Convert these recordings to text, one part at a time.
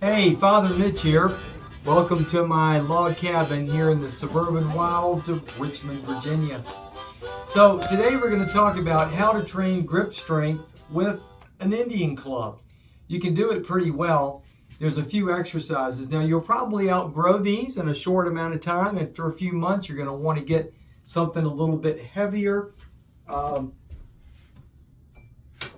Hey, Father Mitch here. Welcome to my log cabin here in the suburban wilds of Richmond, Virginia. So, today we're going to talk about how to train grip strength with an Indian club. You can do it pretty well. There's a few exercises. Now, you'll probably outgrow these in a short amount of time. After a few months, you're going to want to get something a little bit heavier.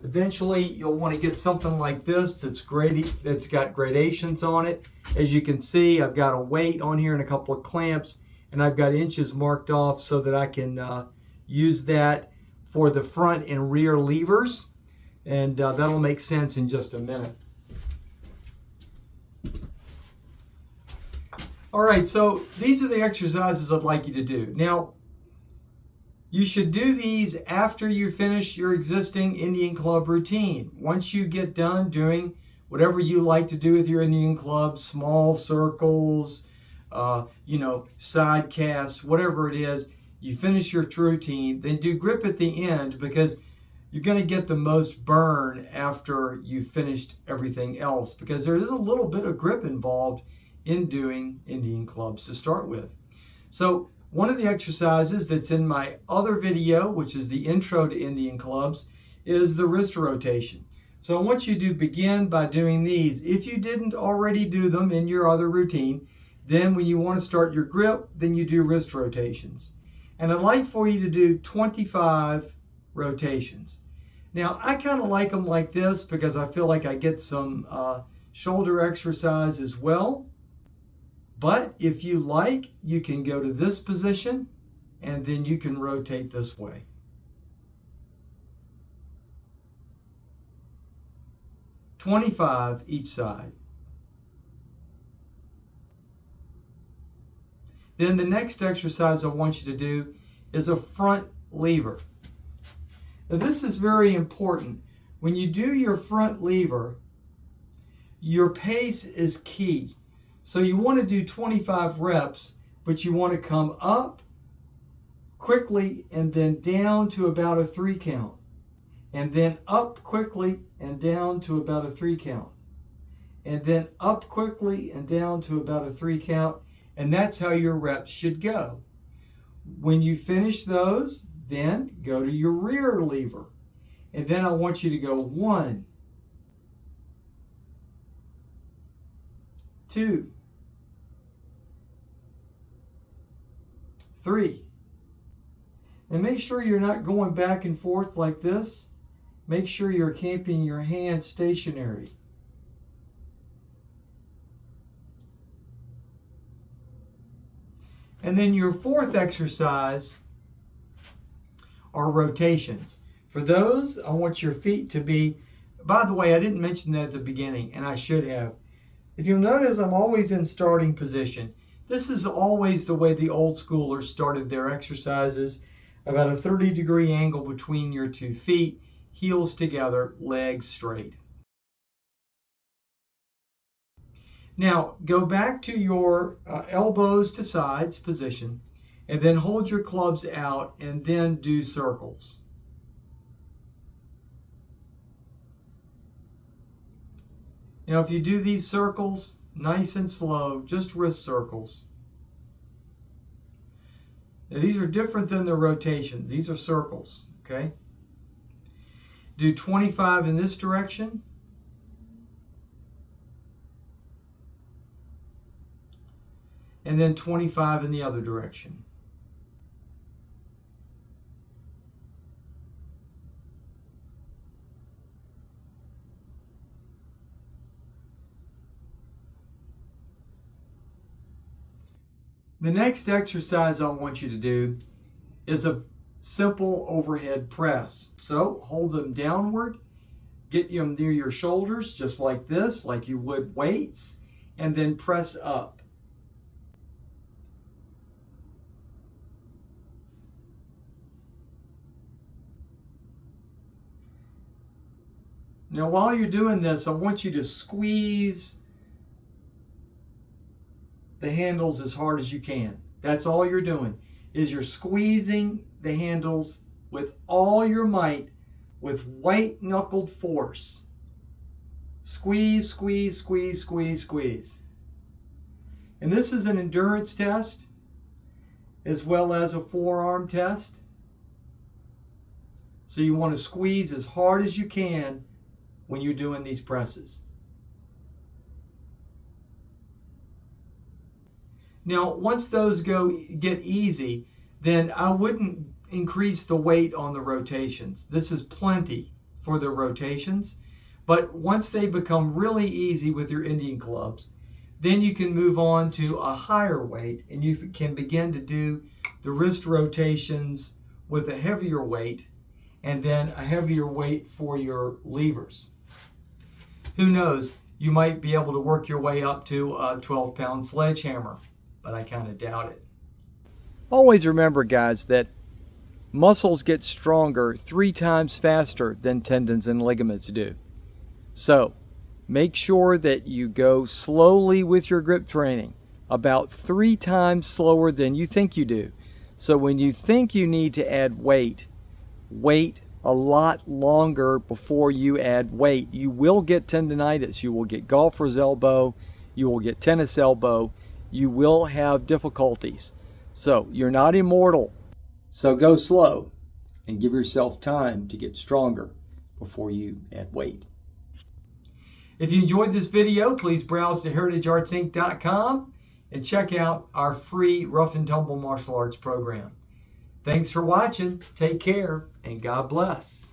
Eventually, you'll want to get something like this that's got gradations on it. As you can see, I've got a weight on here and a couple of clamps, and I've got inches marked off so that I can use that for the front and rear levers, and that'll make sense in just a minute. All right, so these are the exercises I'd like you to do. Now, you should do these after you finish your existing Indian club routine. Once you get done doing whatever you like to do with your Indian club, small circles, side casts, whatever it is, you finish your routine, then do grip at the end because you're going to get the most burn after you've finished everything else because there is a little bit of grip involved in doing Indian clubs to start with. So one of the exercises that's in my other video, which is the intro to Indian clubs, is the wrist rotation. So I want you to begin by doing these. If you didn't already do them in your other routine, then when you want to start your grip, then you do wrist rotations. And I'd like for you to do 25 rotations. Now, I kind of like them like this because I feel like I get some shoulder exercise as well. But if you like, you can go to this position and then you can rotate this way. $25 each side. Then the next exercise I want you to do is a front lever. Now this is very important. When you do your front lever, your pace is key. So you want to do 25 reps, but you want to come up quickly and then down to about a 3 count. And then up quickly and down to about a 3 count. And then up quickly and down to about a 3 count. And that's how your reps should go. When you finish those, then go to your rear lever. And then I want you to go 1, 2, 3. And make sure you're not going back and forth like this. Make sure you're keeping your hands stationary. And then your fourth exercise are rotations. For those, I want your feet to be, by the way, I didn't mention that at the beginning, and I should have. If you'll notice, I'm always in starting position. This is always the way the old schoolers started their exercises. About a 30-degree angle between your 2 feet, heels together, legs straight. Now, go back to your elbows to sides position, and then hold your clubs out, and then do circles. Now, if you do these circles nice and slow, just wrist circles. Now, these are different than the rotations. These are circles, okay? Do 25 in this direction. And then 25 in the other direction. The next exercise I want you to do is a simple overhead press. So hold them downward, get them near your shoulders just like this, like you would weights, and then press up. Now while you're doing this, I want you to squeeze the handles as hard as you can. That's all you're doing, is you're squeezing the handles with all your might with white-knuckled force. Squeeze, squeeze, squeeze, squeeze, squeeze. And this is an endurance test as well as a forearm test. So you want to squeeze as hard as you can when you're doing these presses. Now, once those get easy, then I wouldn't increase the weight on the rotations. This is plenty for the rotations. But once they become really easy with your Indian clubs, then you can move on to a higher weight and you can begin to do the wrist rotations with a heavier weight and then a heavier weight for your levers. Who knows, you might be able to work your way up to a 12-pound sledgehammer, but I kind of doubt it. Always remember, guys, that muscles get stronger 3 times faster than tendons and ligaments do. So make sure that you go slowly with your grip training, about 3 times slower than you think you do. So when you think you need to add weight, wait a lot longer before you add weight. You will get tendonitis, you will get golfer's elbow, you will get tennis elbow, you will have difficulties. So you're not immortal. So go slow and give yourself time to get stronger before you add weight. If you enjoyed this video, please browse to heritageartsinc.com and check out our free Rough and Tumble Martial Arts program. Thanks for watching. Take care and God bless.